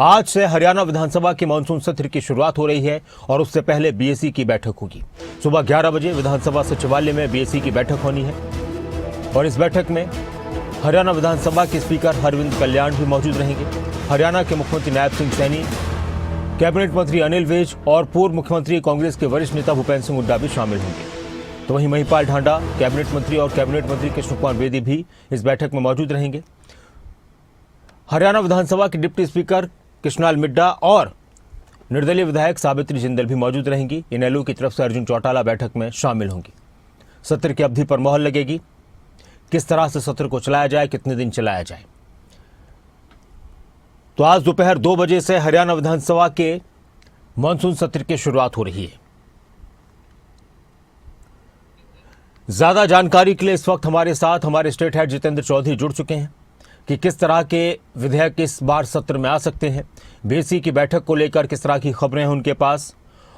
आज से हरियाणा विधानसभा के मानसून सत्र की शुरुआत हो रही है और उससे पहले बीएसी की बैठक होगी। सुबह 11 बजे विधानसभा सचिवालय में बीएसी की बैठक होनी है और इस बैठक में हरियाणा विधानसभा के स्पीकर हरविंद कल्याण भी मौजूद रहेंगे। हरियाणा के मुख्यमंत्री नायब सिंह सैनी, कैबिनेट मंत्री अनिल विज और पूर्व मुख्यमंत्री कांग्रेस के वरिष्ठ नेता भूपेंद्र सिंह हुड्डा भी शामिल होंगे। तो वहीं महिपाल ढांडा, कैबिनेट मंत्री और कैबिनेट मंत्री कृष्ण कुमार बेदी भी इस बैठक में मौजूद रहेंगे। हरियाणा विधानसभा के डिप्टी स्पीकर कृष्णाल मिड्डा और निर्दलीय विधायक सावित्री जिंदल भी मौजूद रहेंगी। इनेलो की तरफ से अर्जुन चौटाला बैठक में शामिल होंगी। सत्र की अवधि पर मोहर लगेगी। किस तरह से सत्र को चलाया जाए, कितने दिन चलाया जाए। तो आज दोपहर 2 बजे से हरियाणा विधानसभा के मानसून सत्र की शुरुआत हो रही है। ज्यादा जानकारी के लिए इस वक्त हमारे साथ हमारे स्टेट हेड जितेंद्र चौधरी जुड़ चुके हैं कि किस तरह के विधेयक इस बार सत्र में आ सकते हैं, बीएसी की बैठक को लेकर किस तरह की खबरें हैं उनके पास,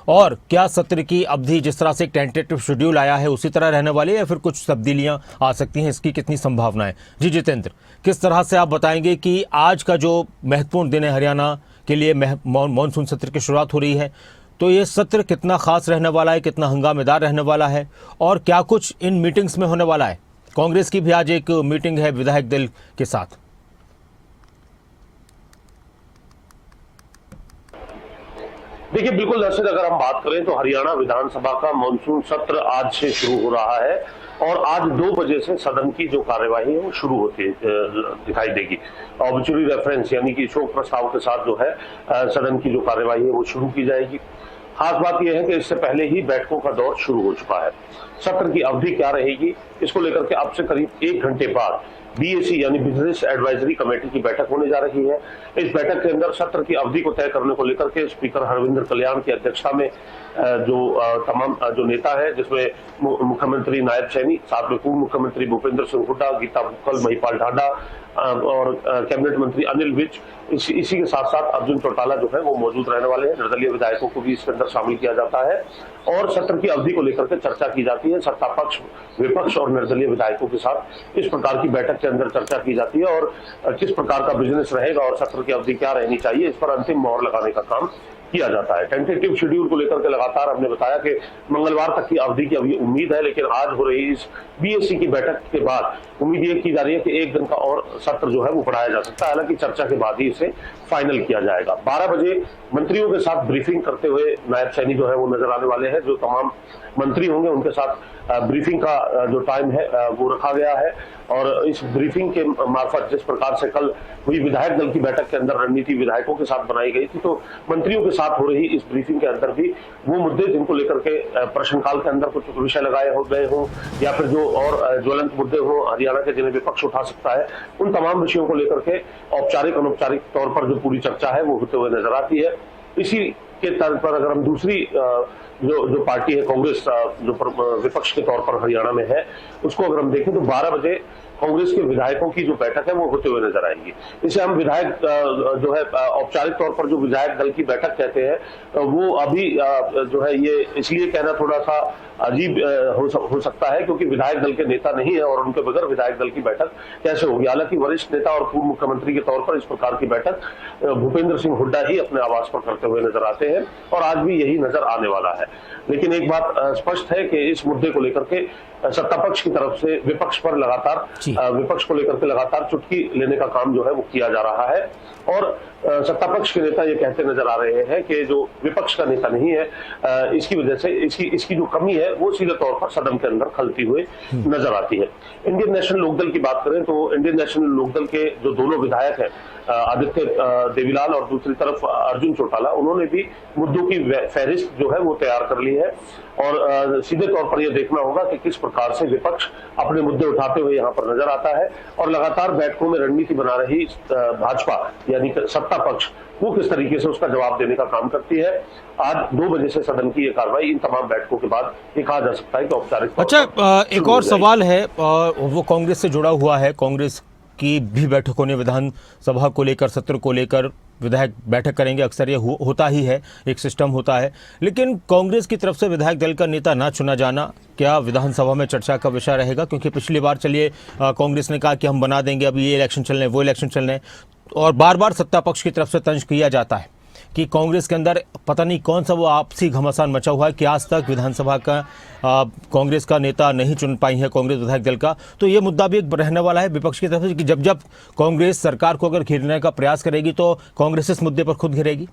और क्या सत्र की अवधि जिस तरह से एक टेंटेटिव शेड्यूल आया है उसी तरह रहने वाली है या फिर कुछ तब्दीलियां आ सकती हैं, इसकी कितनी संभावना है। जी जितेंद्र, किस तरह से आप बताएंगे कि आज का जो महत्वपूर्ण दिन है हरियाणा के लिए, मानसून सत्र की शुरुआत हो रही है, तो ये सत्र कितना खास रहने वाला है, कितना हंगामेदार रहने वाला है और क्या कुछ इन मीटिंग्स में होने वाला है। कांग्रेस की भी आज एक मीटिंग है विधायक दल के साथ। देखिए, बिल्कुल दर्शक, अगर हम बात करें तो हरियाणा विधानसभा का मानसून सत्र आज से शुरू हो रहा है और आज 2 बजे से सदन की जो कार्यवाही है वो शुरू होती दिखाई देगी। ऑब्चुरी रेफरेंस यानी कि शोक प्रस्ताव के साथ जो है सदन की जो कार्यवाही है वो शुरू की जाएगी। खास बात यह है कि इससे पहले ही बैठकों का दौर शुरू हो चुका है। सत्र की अवधि क्या रहेगी, इसको लेकर के अब से करीब 1 घंटे बाद बीएसी यानी बिजनेस एडवाइजरी कमेटी की बैठक होने जा रही है। इस बैठक के अंदर सत्र की अवधि को तय करने को लेकर के स्पीकर हरविंद कल्याण की अध्यक्षता में जो तमाम जो नेता है, जिसमें मुख्यमंत्री नायब सैनी, साथ में पूर्व मुख्यमंत्री भूपेंद्र सिंह हुड्डा, गीता भुक्कल, महिपाल ढांडा और कैबिनेट मंत्री अनिल विज, इसी के साथ साथ अर्जुन चौटाला जो है वो मौजूद रहने वाले हैं। निर्दलीय विधायकों को भी इसके अंदर शामिल किया जाता है और सत्र की अवधि को लेकर के चर्चा की जाती है। सत्ता पक्ष, विपक्ष और निर्दलीय विधायकों के साथ इस प्रकार की बैठक के अंदर चर्चा की जाती है और किस प्रकार का बिजनेस रहेगा और सत्र की अवधि क्या रहनी चाहिए, इस पर अंतिम मोहर लगाने का काम किया जाता है। टेंटेटिव शेड्यूल को लेकर के लगातार हमने बताया कि मंगलवार तक की अवधि की अभी उम्मीद है, लेकिन आज हो रही इस बीएसी की बैठक के बाद उम्मीद ये की जा रही है कि 1 दिन का और सत्र जो है वो बढ़ाया जा सकता है। हालांकि चर्चा के बाद ही इसे फाइनल किया जाएगा। 12 बजे मंत्रियों के साथ ब्रीफिंग करते हुए नायब सैनी जो है वो नजर आने वाले हैं। जो तमाम मंत्री होंगे उनके साथ ब्रीफिंग का जो टाइम है वो रखा गया है और इस ब्रीफिंग के मार्फत जिस प्रकार से कल हुई विधायक दल की बैठक के अंदर रणनीति विधायकों के साथ बनाई गई थी, तो मंत्रियों के साथ हो रही इस ब्रीफिंग के अंदर भी वो मुद्दे जिनको लेकर के प्रश्नकाल के अंदर कुछ विषय लगाए हो गए हों या फिर जो और ज्वलंत मुद्दे हों हरियाणा के जिन्हें विपक्ष उठा सकता है, उन तमाम विषयों को लेकर के औपचारिक अनौपचारिक तौर पर जो पूरी चर्चा है वो होते हुए नजर आती है। इसी के तर्ज पर अगर हम दूसरी जो पार्टी है कांग्रेस, जो विपक्ष के तौर पर हरियाणा में है, उसको अगर हम देखें तो 12 बजे कांग्रेस के विधायकों की जो बैठक है वो होते हुए नजर आएंगी। इसे हम विधायक जो है औपचारिक तौर पर जो विधायक दल की बैठक कहते हैं वो अभी जो है ये इसलिए कहना थोड़ा सा अजीब हो सकता है क्योंकि विधायक दल के नेता नहीं है और उनके बगैर विधायक दल की बैठक कैसे होगी। हालांकि वरिष्ठ नेता और पूर्व मुख्यमंत्री के तौर पर इस प्रकार की बैठक भूपेंद्र सिंह हुड्डा ही अपने आवास पर करते हुए नजर आते हैं और आज भी यही नजर आने वाला है। लेकिन एक बात स्पष्ट है कि इस मुद्दे को लेकर के सत्ता पक्ष की तरफ से विपक्ष पर लगातार विपक्ष को लेकर के लगातार चुटकी लेने का काम जो है वो किया जा रहा है और सत्ता पक्ष के नेता ये कहते नजर आ रहे हैं कि जो विपक्ष का नेता नहीं है इसकी वजह से इसकी जो कमी है वो सीधे तौर पर सदन के अंदर खलती हुई नजर आती है। इंडियन नेशनल लोकदल की बात करें तो इंडियन नेशनल लोकदल के जो दोनों विधायक हैं आदित्य देवीलाल और दूसरी तरफ अर्जुन चौटाला, उन्होंने भी मुद्दों की फहरिस्त जो है वो तैयार कर ली है और सीधे तौर पर यह देखना होगा कि किस प्रकार से विपक्ष अपने मुद्दे उठाते हुए यहाँ पर नजर आता है और लगातार बैठकों में रणनीति बना रही भाजपा यानी सत्ता पक्ष वो किस तरीके से उसका जवाब देने का काम करती है। आज 2 बजे से सदन की ये कार्रवाई इन तमाम बैठकों के बाद ये कहा जा सकता है कि औपचारिक। अच्छा, एक और सवाल है, वो कांग्रेस से जुड़ा हुआ है। कांग्रेस की भी बैठकों ने विधानसभा को लेकर, सत्र को लेकर विधायक बैठक करेंगे, अक्सर ये होता ही है, एक सिस्टम होता है। लेकिन कांग्रेस की तरफ से विधायक दल का नेता ना चुना जाना क्या विधानसभा में चर्चा का विषय रहेगा? क्योंकि पिछली बार चलिए कांग्रेस ने कहा कि हम बना देंगे, अभी ये इलेक्शन चल रहे हैं, वो इलेक्शन चल रहे हैं, और बार बार सत्ता पक्ष की तरफ से तंज किया जाता है कि कांग्रेस के अंदर पता नहीं कौन सा वो आपसी घमासान मचा हुआ है कि आज तक विधानसभा का कांग्रेस का नेता नहीं चुन पाई है कांग्रेस विधायक दल का। तो ये मुद्दा भी एक रहने वाला है विपक्ष की तरफ से कि जब जब कांग्रेस सरकार को अगर घेरने का प्रयास करेगी तो कांग्रेस इस मुद्दे पर खुद घिरेगी।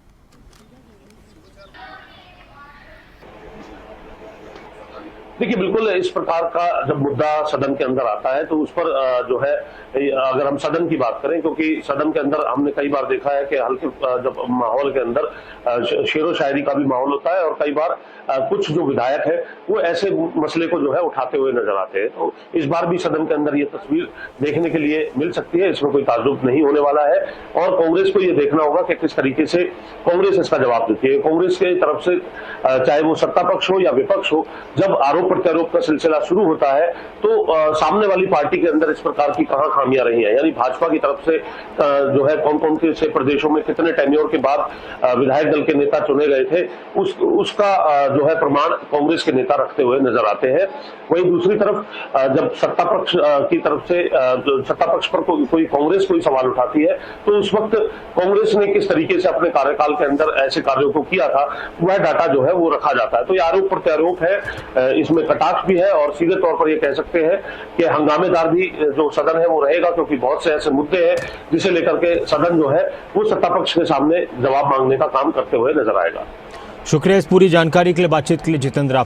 देखिए बिल्कुल इस प्रकार का जब मुद्दा सदन के अंदर आता है तो उस पर जो है अगर हम सदन की बात करें, क्योंकि सदन के अंदर हमने कई बार देखा है कि हल्के जब माहौल के अंदर शेरो शायरी का भी माहौल होता है और कई बार कुछ जो विधायक है वो ऐसे मसले को जो है उठाते हुए नजर आते हैं। तो इस बार भी सदन के अंदर ये तस्वीर देखने के लिए मिल सकती है, इसमें कोई ताज्जुब नहीं होने वाला है और कांग्रेस को ये देखना होगा कि किस तरीके से कांग्रेस इसका जवाब देती है। कांग्रेस के तरफ से चाहे वो सत्ता पक्ष हो या विपक्ष हो, जब आरोप प्रत्यारोप का सिलसिला शुरू होता है तो सामने वाली पार्टी के अंदर इस प्रकार की कहां खामियां रही हैं, यानी भाजपा की तरफ से जो है कौन कौन से प्रदेशों में कितने टेन्योर के बाद विधायक दल के नेता चुने गए थे उसका जो है प्रमाण कांग्रेस के नेता रखते हुए नजर आते हैं। वहीं दूसरी तरफ जब सत्ता पक्ष की तरफ से सत्ता पक्ष पर कोई कांग्रेस कोई सवाल उठाती है तो उस वक्त कांग्रेस ने किस तरीके से अपने कार्यकाल के अंदर ऐसे कार्यों को किया था वह डाटा जो है वो रखा जाता है। तो ये आरोप प्रत्यारोप है, इसमें कटाक्ष भी है और सीधे तौर पर ये कह सकते हैं कि हंगामेदार भी जो सदन है वो रहेगा, क्योंकि बहुत से ऐसे मुद्दे हैं जिसे लेकर के सदन जो है वो सत्ता पक्ष के सामने जवाब मांगने का काम करते हुए नजर आएगा। शुक्रिया इस पूरी जानकारी के लिए, बातचीत के लिए जितेंद्र।